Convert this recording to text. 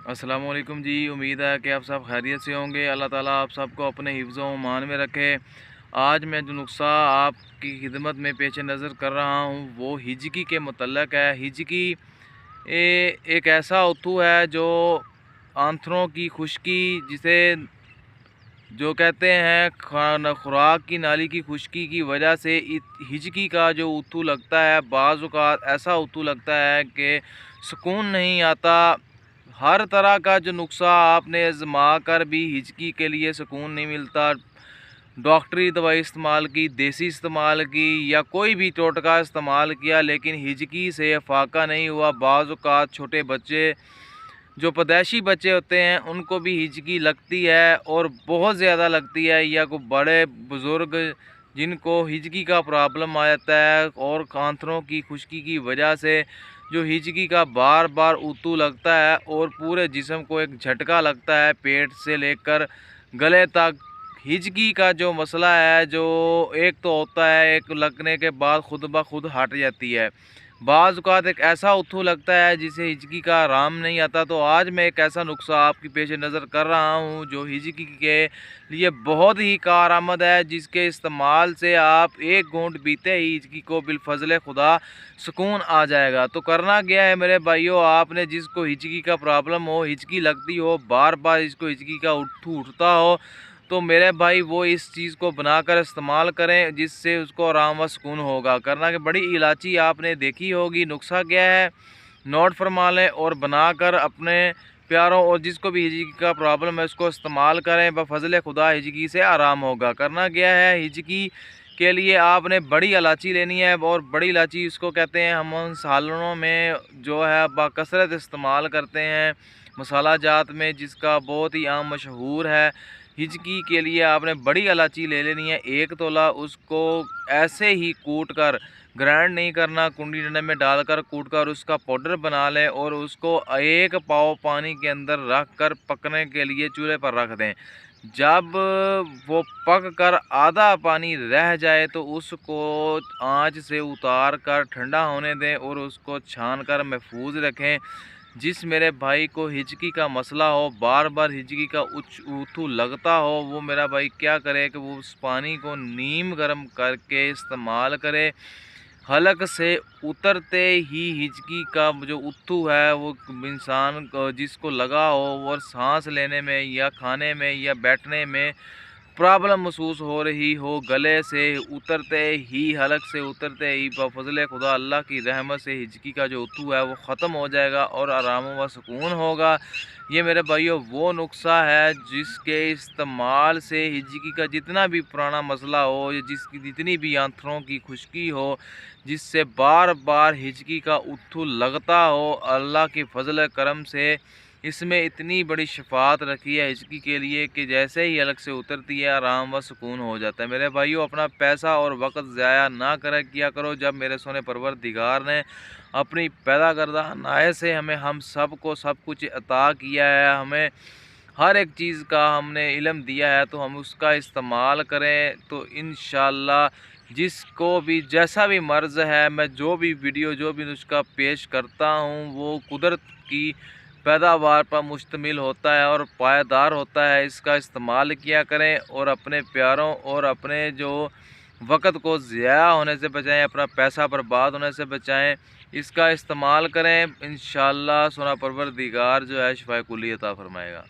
अस्सलाम वालेकुम जी। उम्मीद है कि आप सब खैरियत से होंगे। अल्लाह ताला आप सबको अपने हिफ्ज़ व अमान में रखे। आज मैं जो नुस्ख़ा आपकी खिदमत में पेश नज़र कर रहा हूँ वो हिजकी के मुतल्लक़ है। हिजकी एक ऐसा उत्थु है जो आंथरों की खुश्की, जिसे जो कहते हैं खुराक की नाली की खुश्की की वजह से हिजकी का जो उत्थु लगता है, बाज़ औक़ात ऐसा उत्थु लगता है कि सुकून नहीं आता। हर तरह का जो नुस्ख़ा आपने आज़मा कर भी हिजकी के लिए सुकून नहीं मिलता। डॉक्टरी दवाई इस्तेमाल की, देसी इस्तेमाल की या कोई भी टोटका इस्तेमाल किया, लेकिन हिजकी से फाका नहीं हुआ। बाज़ औक़ात छोटे बच्चे, जो पैदाइशी बच्चे होते हैं, उनको भी हिजकी लगती है और बहुत ज़्यादा लगती है, या कोई बड़े बुज़ुर्ग जिनको हिजकी का प्रॉब्लम आ जाता है और आंथरों की खुश्की की वजह से जो हिजकी का बार बार उत्तू लगता है और पूरे जिस्म को एक झटका लगता है, पेट से लेकर गले तक। हिजकी का जो मसला है, जो एक तो होता है, एक लगने के बाद खुद ब खुद हट जाती है। बाज़ औक़ात एक ऐसा उत्थु लगता है जिसे हिजकी का आराम नहीं आता। तो आज मैं एक ऐसा नुस्ख़ा आपकी पेश नज़र कर रहा हूँ जो हिजकी के लिए बहुत ही कारआमद है, जिसके इस्तेमाल से आप एक घूंट पीते ही हिजकी को बिलफज़ल खुदा सुकून आ जाएगा। तो करना क्या है मेरे भाइयों, आपने जिसको हिजकी का प्रॉब्लम हो, हिजकी लगती हो, बार बार इसको हिजकी का उत्थु उठता हो, तो मेरे भाई वो इस चीज़ को बनाकर इस्तेमाल करें, जिससे उसको आराम व सुकून होगा। करना कि बड़ी इलायची आपने देखी होगी, नुस्ख़ा क्या है नोट फरमा लें और बनाकर अपने प्यारों और जिसको भी हिजकी का प्रॉब्लम है उसको इस्तेमाल करें, बफज़ल खुदा हिजकी से आराम होगा। करना क्या है, हिजकी के लिए आपने बड़ी इलायची लेनी है, और बड़ी इलायची इसको कहते हैं, हम उन सालनों में जो है बाकसरत इस्तेमाल करते हैं मसाला जात में, जिसका बहुत ही आम मशहूर है। हिजकी के लिए आपने बड़ी इलायची ले लेनी है 1 तोला। उसको ऐसे ही कूट कर, ग्राइंड नहीं करना, कुंडी डंडे में डालकर कूट कर उसका पाउडर बना लें और उसको 1 पाव पानी के अंदर रख कर पकने के लिए चूल्हे पर रख दें। जब वो पक कर आधा पानी रह जाए तो उसको आंच से उतार कर ठंडा होने दें और उसको छान कर महफूज रखें। जिस मेरे भाई को हिजकी का मसला हो, बार बार हिजकी का उत्थु लगता हो, वो मेरा भाई क्या करे कि वो उस पानी को नीम गर्म करके इस्तेमाल करे। हलक से उतरते ही हिजकी का जो उत्थु है वो इंसान को जिसको लगा हो, और सांस लेने में या खाने में या बैठने में प्रॉब्लम महसूस हो रही हो, गले से उतरते ही, हलक से उतरते ही बफज़ल खुदा अल्लाह की रहमत से हिजकी का जो उत्थु है वो ख़त्म हो जाएगा और आराम व सुकून होगा। ये मेरे भाइयों वो नुस्ख़ा है जिसके इस्तेमाल से हिजकी का जितना भी पुराना मसला हो, या जिसकी जितनी भी आंथरों की खुश्की हो, जिससे बार बार हिजकी का उत्थु लगता हो, अल्लाह के फ़ज़ल करम से इसमें इतनी बड़ी शफ़ाअत रखी है हिजकी के लिए कि जैसे ही अलग से उतरती है आराम व सुकून हो जाता है। मेरे भाइयों, अपना पैसा और वक़्त ज़ाया ना किया करो। जब मेरे सोने परवरदिगार ने अपनी पैदा करदा अनायत से हमें हम सब को सब कुछ अता किया है, हमें हर एक चीज़ का हमने इल्म दिया है, तो हम उसका इस्तेमाल करें। तो इंशाअल्लाह जिसको भी जैसा भी मर्ज़ है, मैं जो भी वीडियो जो भी नुस्ख़ा पेश करता हूँ वो कुदरत की पैदावार पर मुश्तमिल होता है और पायदार होता है। इसका इस्तेमाल किया करें और अपने प्यारों और अपने जो वक़्त को ज़ाया होने से बचाएं, अपना पैसा बर्बाद होने से बचाएं। इसका इस्तेमाल करें, इंशाअल्लाह सोना परवरदिगार जो है शिफ़ाए कुल्ली अता फ़रमाएगा।